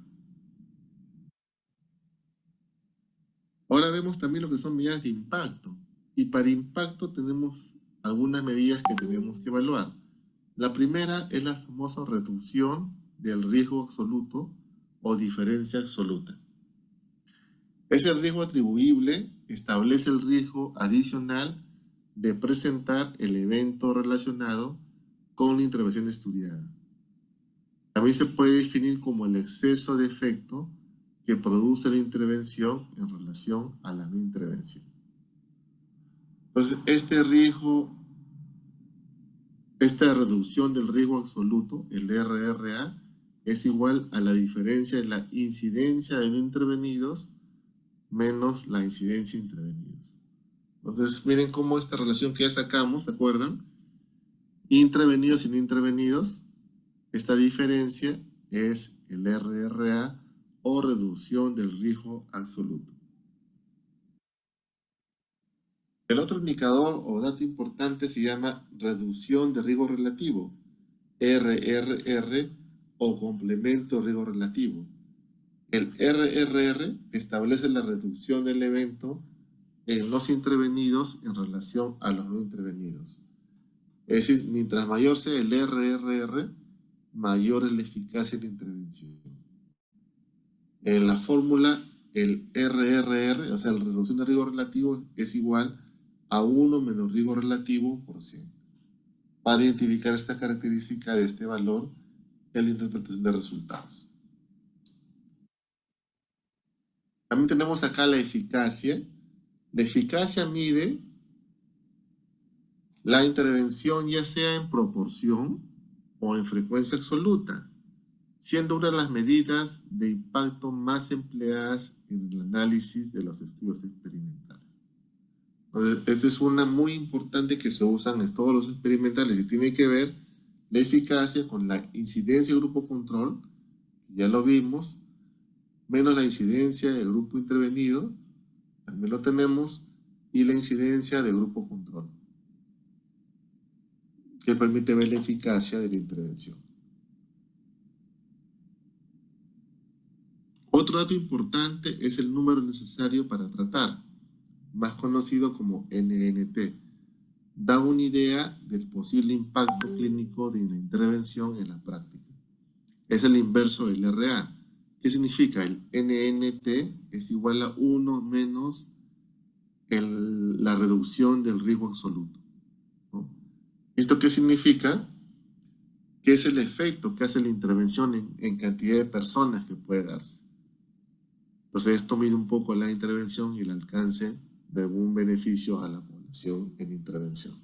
Ahora vemos también lo que son medidas de impacto. Y para impacto tenemos algunas medidas que tenemos que evaluar. La primera es la famosa reducción del riesgo absoluto o diferencia absoluta. Es el riesgo atribuible, establece el riesgo adicional de presentar el evento relacionado con la intervención estudiada. También se puede definir como el exceso de efecto que produce la intervención en relación a la no intervención. Entonces, esta reducción del riesgo absoluto, el RRA, es igual a la diferencia de la incidencia de no intervenidos menos la incidencia de intervenidos. Entonces, miren cómo esta relación que ya sacamos, ¿se acuerdan? Intervenidos y no intervenidos, esta diferencia es el RRA o reducción del riesgo absoluto. El otro indicador o dato importante se llama reducción de riesgo relativo, RRR o complemento de riesgo relativo. El RRR establece la reducción del evento en los intervenidos en relación a los no intervenidos. Es decir, mientras mayor sea el RRR, mayor es la eficacia de la intervención. En la fórmula, el RRR, o sea, la reducción de riesgo relativo, es igual a 1 menos riesgo relativo por 100. Para identificar esta característica de este valor en la interpretación de resultados. También tenemos acá la eficacia. La eficacia mide la intervención ya sea en proporción o en frecuencia absoluta, siendo una de las medidas de impacto más empleadas en el análisis de los estudios experimentales. Entonces, esta es una muy importante que se usan en todos los experimentales y tiene que ver la eficacia con la incidencia de grupo control, ya lo vimos, menos la incidencia del grupo intervenido, también lo tenemos, y la incidencia del grupo control, que permite ver la eficacia de la intervención. Otro dato importante es el número necesario para tratar, más conocido como NNT. Da una idea del posible impacto clínico de la intervención en la práctica. Es el inverso del RA. ¿Qué significa? El NNT es igual a 1 menos la reducción del riesgo absoluto, ¿no? ¿Esto qué significa? Que es el efecto que hace la intervención en cantidad de personas que puede darse. Entonces esto mide un poco la intervención y el alcance de algún beneficio a la población en intervención.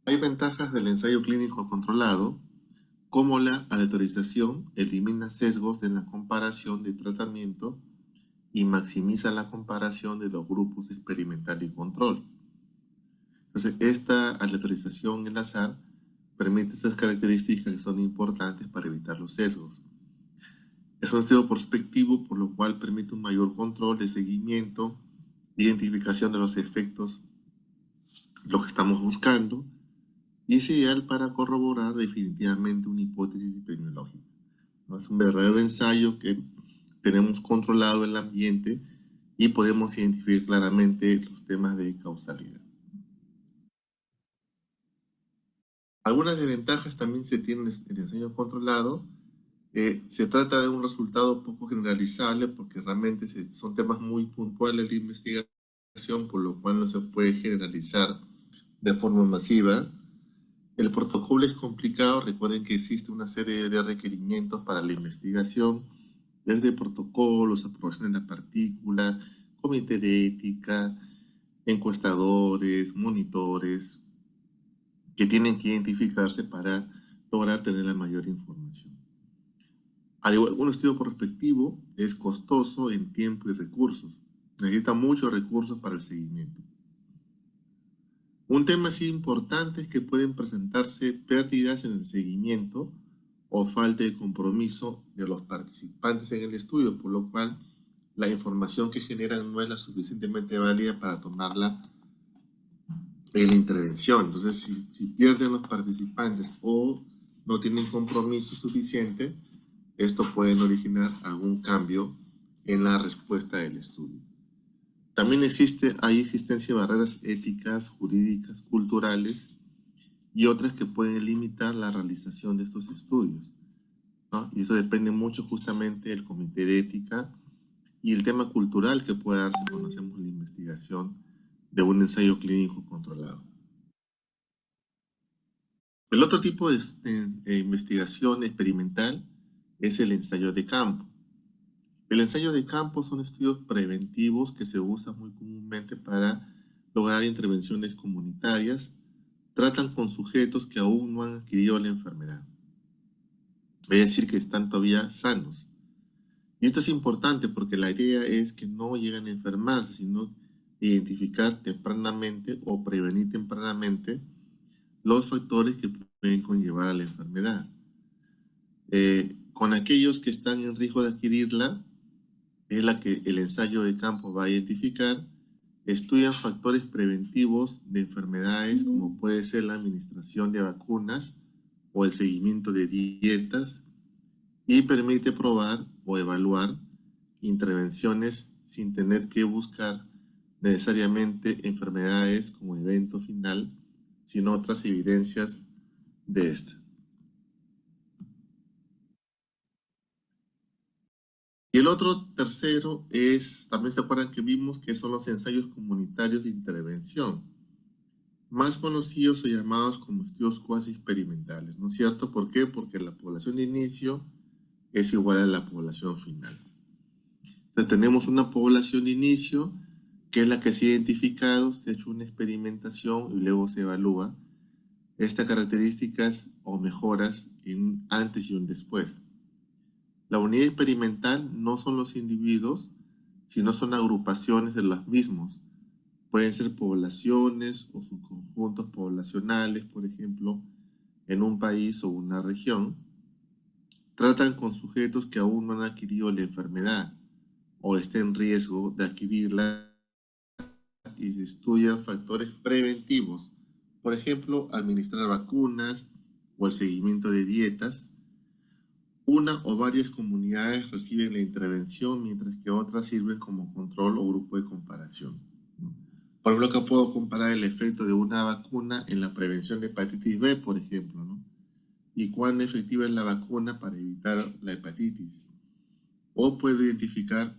Hay ventajas del ensayo clínico controlado, como la aleatorización elimina sesgos en la comparación de tratamiento y maximiza la comparación de los grupos experimental y control. Entonces, esta aleatorización en el azar permite esas características que son importantes para evitar los sesgos. Es un estudio prospectivo, por lo cual permite un mayor control de seguimiento, identificación de los efectos, lo que estamos buscando, y es ideal para corroborar definitivamente una hipótesis epidemiológica. ¿No? Es un verdadero ensayo que tenemos controlado el ambiente y podemos identificar claramente los temas de causalidad. Algunas desventajas también se tienen en el ensayo controlado. Se trata de un resultado poco generalizable porque realmente son temas muy puntuales de investigación, por lo cual no se puede generalizar de forma masiva. El protocolo es complicado. Recuerden que existe una serie de requerimientos para la investigación, desde protocolos, aprobación de la partícula, comité de ética, encuestadores, monitores, que tienen que identificarse para lograr tener la mayor información. Al igual que un estudio prospectivo, es costoso en tiempo y recursos. Necesita muchos recursos para el seguimiento. Un tema así importante es que pueden presentarse pérdidas en el seguimiento o falta de compromiso de los participantes en el estudio, por lo cual la información que generan no es la suficientemente válida para tomarla en la intervención. Entonces, si pierden los participantes o no tienen compromiso suficiente, esto puede originar algún cambio en la respuesta del estudio. También hay existencia de barreras éticas, jurídicas, culturales y otras que pueden limitar la realización de estos estudios, ¿no? Y eso depende mucho justamente del comité de ética y el tema cultural que puede darse cuando hacemos la investigación de un ensayo clínico controlado. El otro tipo de investigación experimental es el ensayo de campo. El ensayo de campo son estudios preventivos que se usan muy comúnmente para lograr intervenciones comunitarias. Tratan con sujetos que aún no han adquirido la enfermedad, es decir, que están todavía sanos. Y esto es importante porque la idea es que no lleguen a enfermarse, sino identificar tempranamente o prevenir tempranamente los factores que pueden conllevar a la enfermedad. Con aquellos que están en riesgo de adquirirla, es la que el ensayo de campo va a identificar. Estudian factores preventivos de enfermedades como puede ser la administración de vacunas o el seguimiento de dietas y permite probar o evaluar intervenciones sin tener que buscar necesariamente enfermedades como evento final, sino otras evidencias de esta. Y el otro tercero es, también se acuerdan que vimos que son los ensayos comunitarios de intervención, más conocidos o llamados como estudios cuasi experimentales, ¿no es cierto? ¿Por qué? Porque la población de inicio es igual a la población final. Entonces tenemos una población de inicio que es la que se ha identificado, se ha hecho una experimentación y luego se evalúa estas características o mejoras en un antes y un después. La unidad experimental no son los individuos, sino son agrupaciones de los mismos. Pueden ser poblaciones o subconjuntos poblacionales, por ejemplo, en un país o una región. Tratan con sujetos que aún no han adquirido la enfermedad o estén en riesgo de adquirirla y se estudian factores preventivos, por ejemplo, administrar vacunas o el seguimiento de dietas. Una o varias comunidades reciben la intervención, mientras que otras sirven como control o grupo de comparación. Por ejemplo, acá puedo comparar el efecto de una vacuna en la prevención de hepatitis B, por ejemplo, ¿no? Y cuán efectiva es la vacuna para evitar la hepatitis. O puedo identificar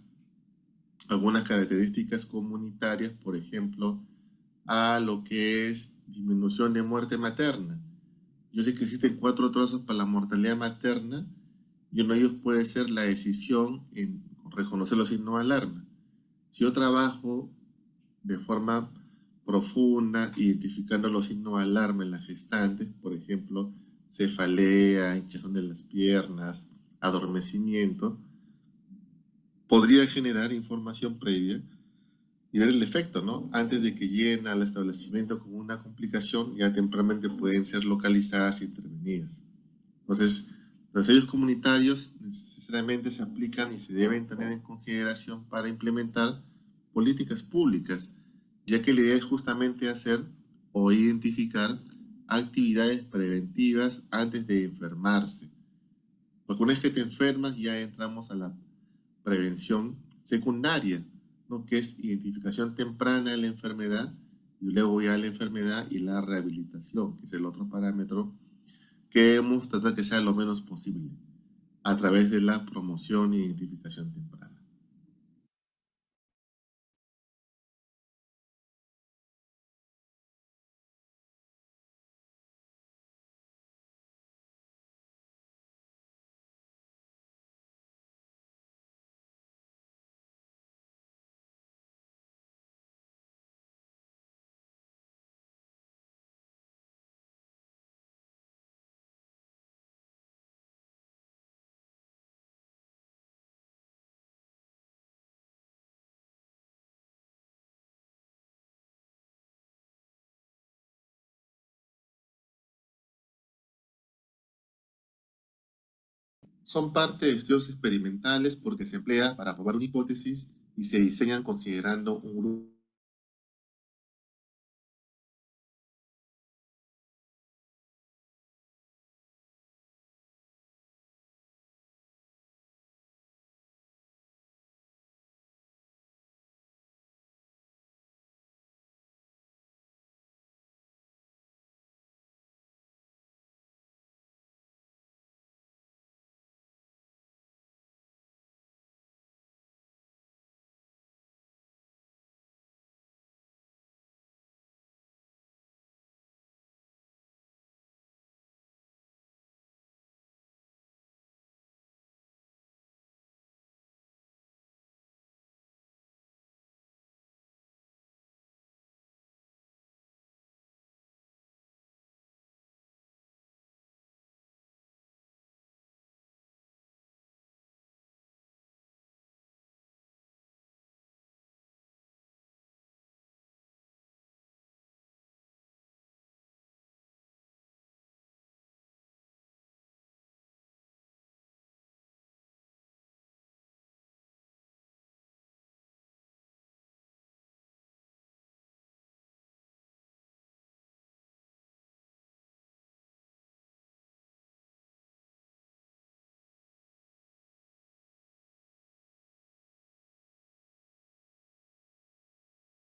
algunas características comunitarias, por ejemplo, a lo que es disminución de muerte materna. Yo sé que existen 4 trazos para la mortalidad materna y uno de ellos puede ser la decisión en reconocer los signos de alarma. Si yo trabajo de forma profunda identificando los signos de alarma en las gestantes, por ejemplo, cefalea, hinchazón de las piernas, adormecimiento, podría generar información previa y ver el efecto, ¿no? Antes de que lleguen al establecimiento como una complicación, ya tempranamente pueden ser localizadas e intervenidas. Entonces, los ensayos comunitarios necesariamente se aplican y se deben tener en consideración para implementar políticas públicas, ya que la idea es justamente hacer o identificar actividades preventivas antes de enfermarse. Porque una vez que te enfermas ya entramos a la prevención secundaria, ¿no? Que es identificación temprana de la enfermedad y luego ya la enfermedad y la rehabilitación, que es el otro parámetro que debemos tratar que sea lo menos posible a través de la promoción e identificación temprana. Son parte de estudios experimentales porque se emplea para probar una hipótesis y se diseñan considerando un grupo